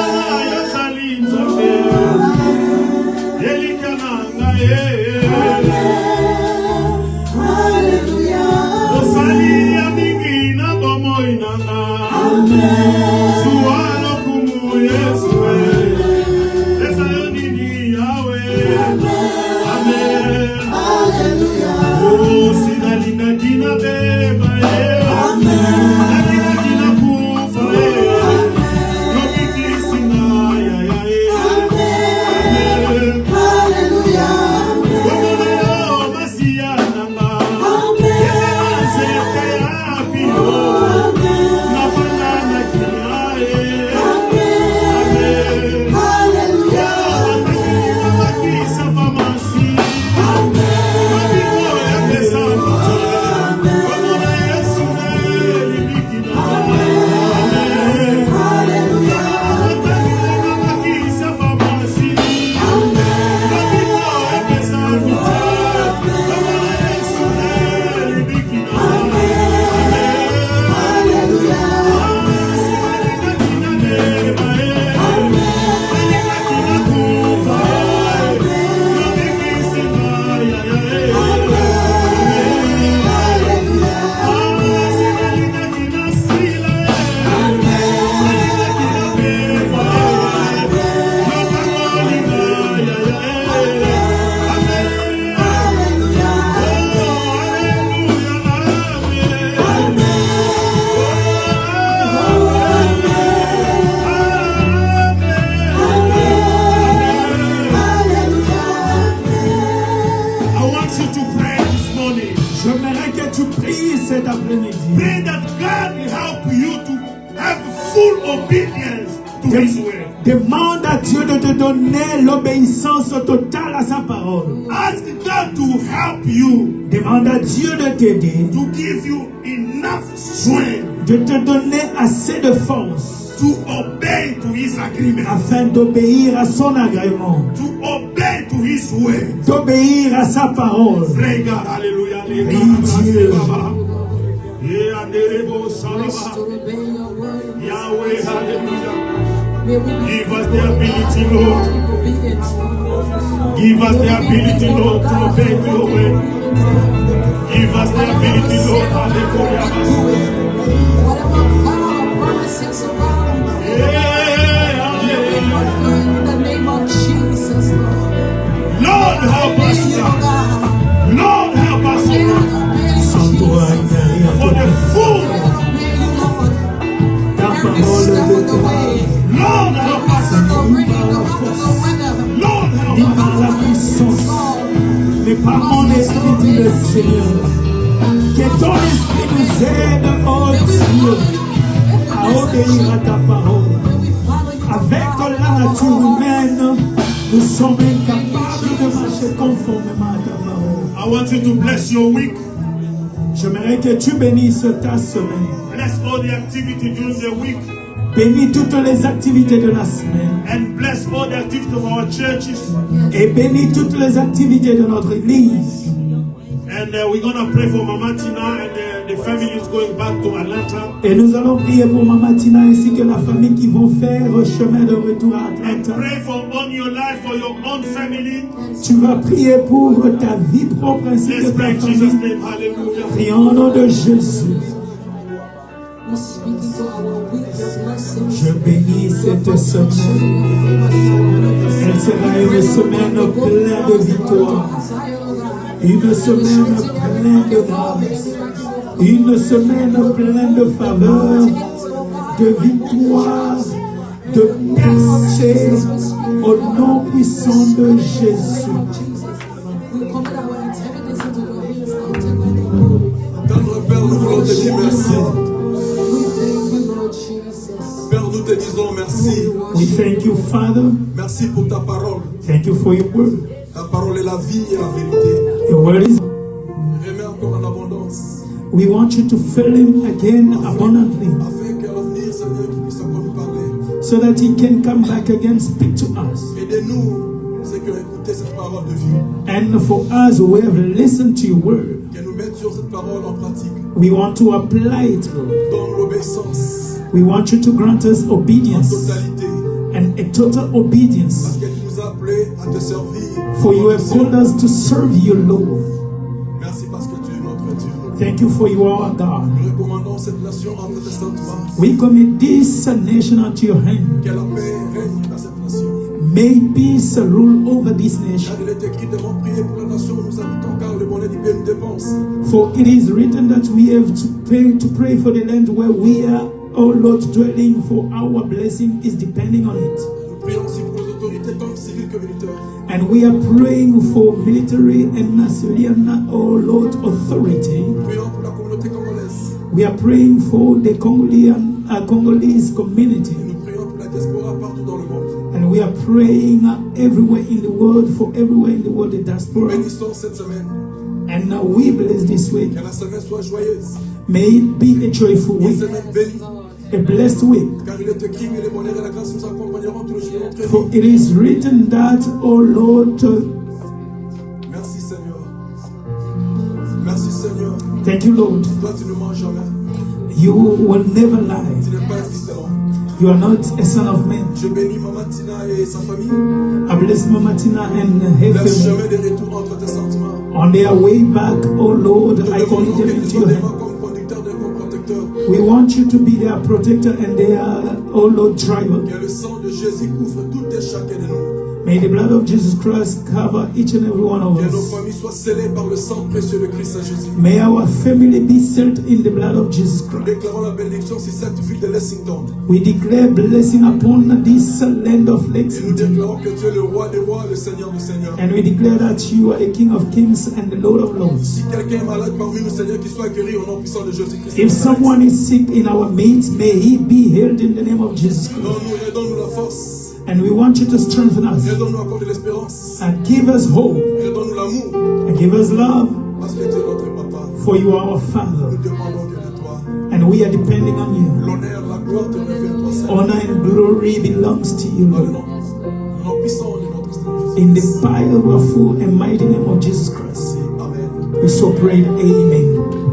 Demande à Dieu de te donner l'obéissance totale à sa parole. Ask God to help you. Demande à Dieu de t'aider. To give you enough strength. De te donner assez de force. To obey to his agreement. Afin d'obéir à son agrément. To obey to his word. D'obéir à sa parole. Pray God, hallelujah. Prie Dieu. Yahweh, hallelujah. Give us the ability, Lord. Give us the ability, Lord, to obey your way. Give us the ability, Lord, hallelujah. In the name of Jesus, Lord, help us, Lord, help us, for the food. Lord, help us. Lord, help us. Mais par mon esprit, dit le Seigneur, que ton esprit nous aide, oh Dieu, à obéir à ta parole. Avec la nature humaine, nous sommes incapables de marcher conformément à ta parole. I want you to bless your week. J'aimerais que tu bénisses ta semaine. Bless all the activity during the week. Bénis toutes les activités de la semaine. And bless all the activities of our churches. Et bénis toutes les activités de notre église. And we're going to pray for Mama Tina and the family is going back to Atlanta. Et nous allons prier pour Mama Tina ainsi que la famille qui vont faire le chemin de retour à Atlanta. And pray for on your life, for your own family. Tu vas prier pour ta vie propre ainsi que ta famille. Prions au nom de Jésus. Je bénis cette semaine. Elle sera une semaine pleine de victoire. Une semaine pleine de grâce. Une semaine pleine de faveur, de victoire, de percée au nom puissant de Jésus. Tendre Père, nous voulons te dire merci. Père, nous te disons merci. We thank you, Father. Merci pour ta parole. Thank you for your word. Ta parole est la vie et la vérité. Your word is. Remets encore en abondance. We want you to fill him again abundantly. Afin qu'à l'avenir, Seigneur, qu'il puisse encore nous parler. So that he can come back again, speak to us. Aidez-nous, ceux qui ont écouté cette parole de vie. And for us who have listened to your word, Que nous mettions cette parole en pratique. we want to apply it, Lord. Donne l'obéissance. We want you to grant us obedience En totalité. and a total obedience. Parce que tu nous as appelés à te servir. For you have called us to serve you, Lord. Merci parce que tu es notre Dieu. Thank you for you are God. Nous recommandons cette nation entre tes saintes mains. We commit this nation unto your hand. Que la paix règne dans cette nation. May peace rule over this nation. Car il est écrit, devons prier pour la nation où nous habitons, car le bonheur du pays nous dépense. For it is written that we have to pray for the land where we are, O Lord, dwelling, for our blessing is depending on it. Nous prions aussi pour les autorités, tant civiles que militaires. And we are praying for military and civilian, O Lord, authority. Nous prions pour la communauté congolaise. We are praying for the Congolese community. Et nous prions pour la diaspora partout dans le monde. And we are praying everywhere in the world, for everywhere in the world, the diaspora. Bénissons cette semaine. And now we bless this week. Que la semaine soit joyeuse. May it be a joyful Une week, semaine bénie. a blessed week. Car il est écrit que le bonheur et la grâce nous accompagneront tous les jours de notre For vie. it is written that, O Lord, Merci Seigneur. Merci Seigneur. thank you, Lord. Toi tu ne mens jamais. You will never lie. Tu n'es pas un fils de l'homme. You are not a son of man. Je bénis Maman Tina et sa famille. I bless Mama Tina and her Leur family. chemin de retour entre tes sentiments. On their way back, O Lord, Te I commit demandons them que tu into sois your devant hand. comme conducteur, comme protecteur. We want you to be their protector and their, O Lord, driver. Que le sang de Jésus couvre tout et chacun de nous. May the blood of Jesus Christ cover each and every one of Que nos us. familles soient scellées par le sang précieux de Christ Jésus. May our family be sealed in the blood of Jesus Nous Christ. déclarons la bénédiction sur cette ville de Lexington. We declare blessing upon this land of Et nous Lexington. déclarons que tu es le roi des rois, le Seigneur des seigneurs. And we declare that you are the King of Kings and the Lord of Lords. Si quelqu'un est malade parmi nous, Seigneur, qu'il soit guéri au nom puissant de Jésus-Christ. If someone is sick in our midst, may he be healed in the name of Jesus Christ. Donne-nous la force. And we want you to strengthen us Donne-nous encore de l'espérance. and give us hope Donne-nous l'amour. and give us love, Parce que tu es notre papa. for you are our Father Nous demandons que de toi. and we are depending on you. L'honneur, la gloire te revient à toi, Seigneur. Honor and glory belongs to you, Dans le Lord. nom puissant de notre Seigneur In the Jésus. powerful and mighty name of Jesus Christ, Amen. we so pray. Amen.